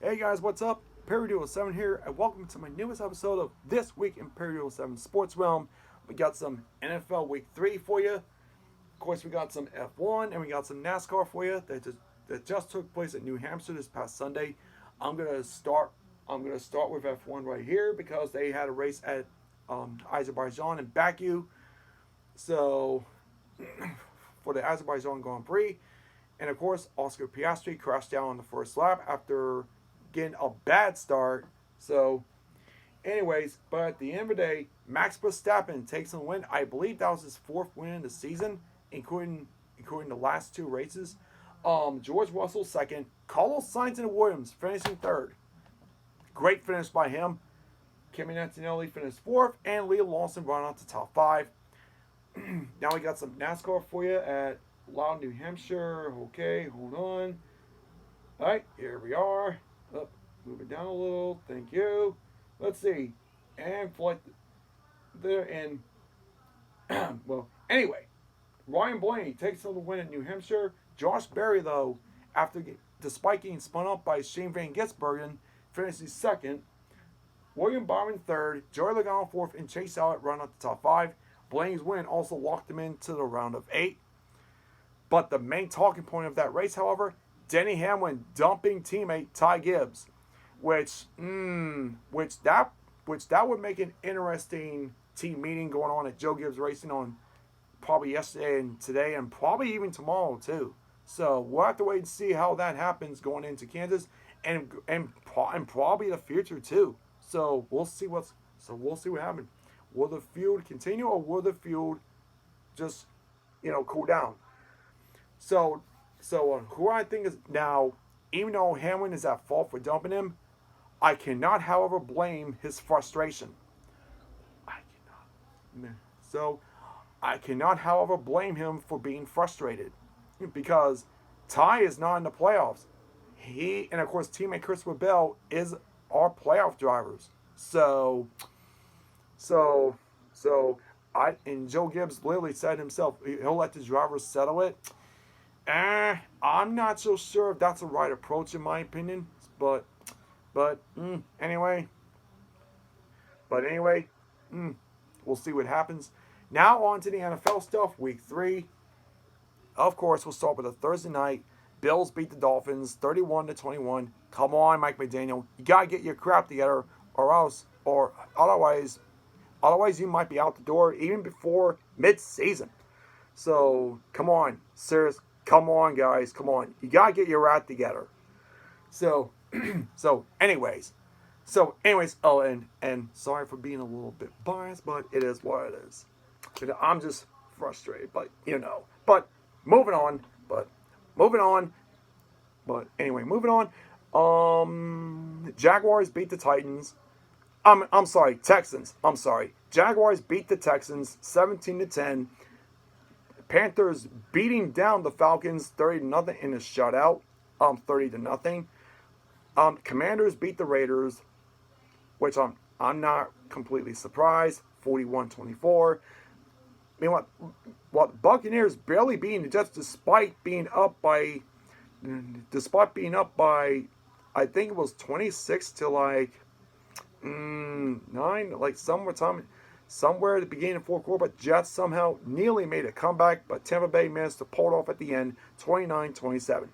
Hey guys, what's up? Perrydew07 here, and welcome to my newest episode of This Week in Perrydew07 Sports Realm. We got some NFL Week 3 for you. Of course, we got some F1 and we got some NASCAR for you that just took place at New Hampshire this past Sunday. I'm gonna start. I'm gonna start with F1 right here because they had a race at Azerbaijan and Baku. So for the Azerbaijan Grand Prix, and of course, Oscar Piastri crashed down on the first lap after getting a bad start. So, anyways, but at the end of the day, Max Verstappen takes the win. I believe that was his fourth win in the season, including the last two races. George Russell second, Carlos Sainz and Williams finishing third. Great finish by him. Kimi Antonelli finished fourth, and Leo Lawson running out to top five. Now we got some NASCAR for you at Loudon, New Hampshire. Okay, hold on. All right, here we are. Oh, move it down a little. Thank you. Let's see. And flight there. And, well, anyway, Ryan Blaney takes on the win in New Hampshire. Josh Berry, though, despite getting spun up by Shane Van Gisbergen, finishes second. William Byron third. Joey Logano fourth. And Chase Elliott run up the top five. Blaney's win also locked him into the round of 8. But the main talking point of that race, however, Denny Hamlin dumping teammate Ty Gibbs, which that would make an interesting team meeting going on at Joe Gibbs Racing on probably yesterday and today and probably even tomorrow too. So we'll have to wait and see how that happens going into Kansas and probably the future too. So we'll see what happens. Will the feud continue or will the feud just cool down? So who I think is now, even though Hamlin is at fault for dumping him, I cannot, however, blame his frustration. I cannot, however, blame him for being frustrated because Ty is not in the playoffs. He and of course teammate Christopher Bell is our playoff drivers. So and Joe Gibbs literally said himself he'll let the drivers settle it. I'm not so sure if that's the right approach in my opinion, but anyway, we'll see what happens. Now on to the NFL stuff, Week 3. Of course, we'll start with a Thursday night. Bills beat the Dolphins 31-21. Come on, Mike McDaniel, you gotta get your crap together, or otherwise you might be out the door even before mid-season. So come on, serious. Come on, guys. Come on. You got to get your act together. So anyways. Oh, and sorry for being a little bit biased, but it is what it is. I'm just frustrated, but But moving on. But anyway, moving on. Jaguars beat the Titans. I'm sorry, Texans. I'm sorry. Jaguars beat the Texans 17-10. Panthers beating down the Falcons 30-0 in a shutout, 30-0. Commanders beat the Raiders, which I'm not completely surprised, 41-24. Meanwhile, the Buccaneers barely beating the Jets despite being up by I think it was 26 to 9, somewhere at the beginning of the fourth quarter, but Jets somehow nearly made a comeback, but Tampa Bay managed to pull it off at the end, 29-27.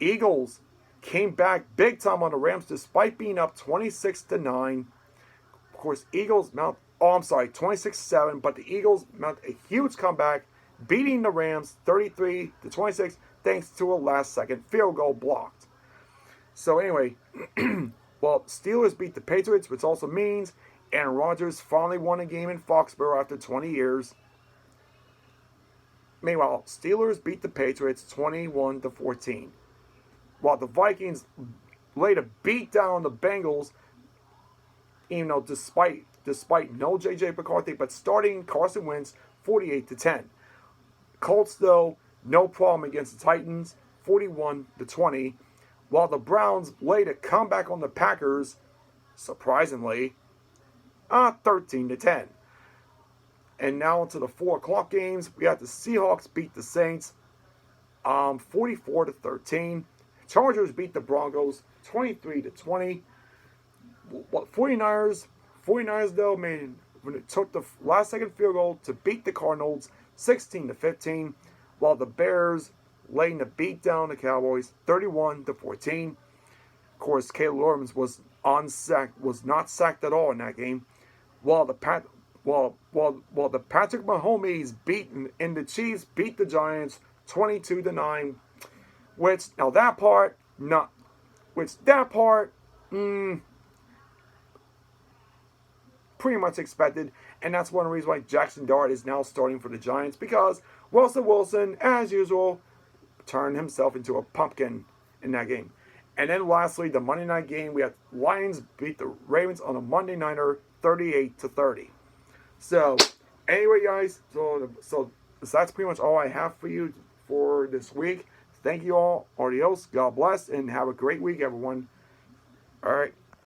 Eagles came back big time on the Rams despite being up 26-9. Of course, 26-7, but the Eagles mount a huge comeback, beating the Rams 33-26 thanks to a last-second field goal blocked. So anyway, Steelers beat the Patriots, which also means Aaron Rodgers finally won a game in Foxborough after 20 years. Meanwhile, Steelers beat the Patriots 21-14. While the Vikings laid a beat down on the Bengals, despite no J.J. McCarthy, but starting Carson Wentz 48-10. Colts, though, no problem against the Titans, 41-20. While the Browns laid a comeback on the Packers, surprisingly, 13-10. And now into the 4 o'clock games. We got the Seahawks beat the Saints 44-13. Chargers beat the Broncos 23-20. 49ers though made when it took the last second field goal to beat the Cardinals 16-15, while the Bears laying the beat down the Cowboys 31-14. Of course, Caleb Williams was not sacked at all in that game, while the Patrick Mahomes and the Chiefs beat the Giants 22-9. Pretty much expected, and that's one reason why Jackson Dart is now starting for the Giants, because Russell Wilson, as usual, turned himself into a pumpkin in that game. And then lastly, the Monday night game, we had Lions beat the Ravens on a Monday nighter 38-30. So anyway, guys, so that's pretty much all I have for you for this week. Thank you all. Adios. God bless, and have a great week, everyone. All right.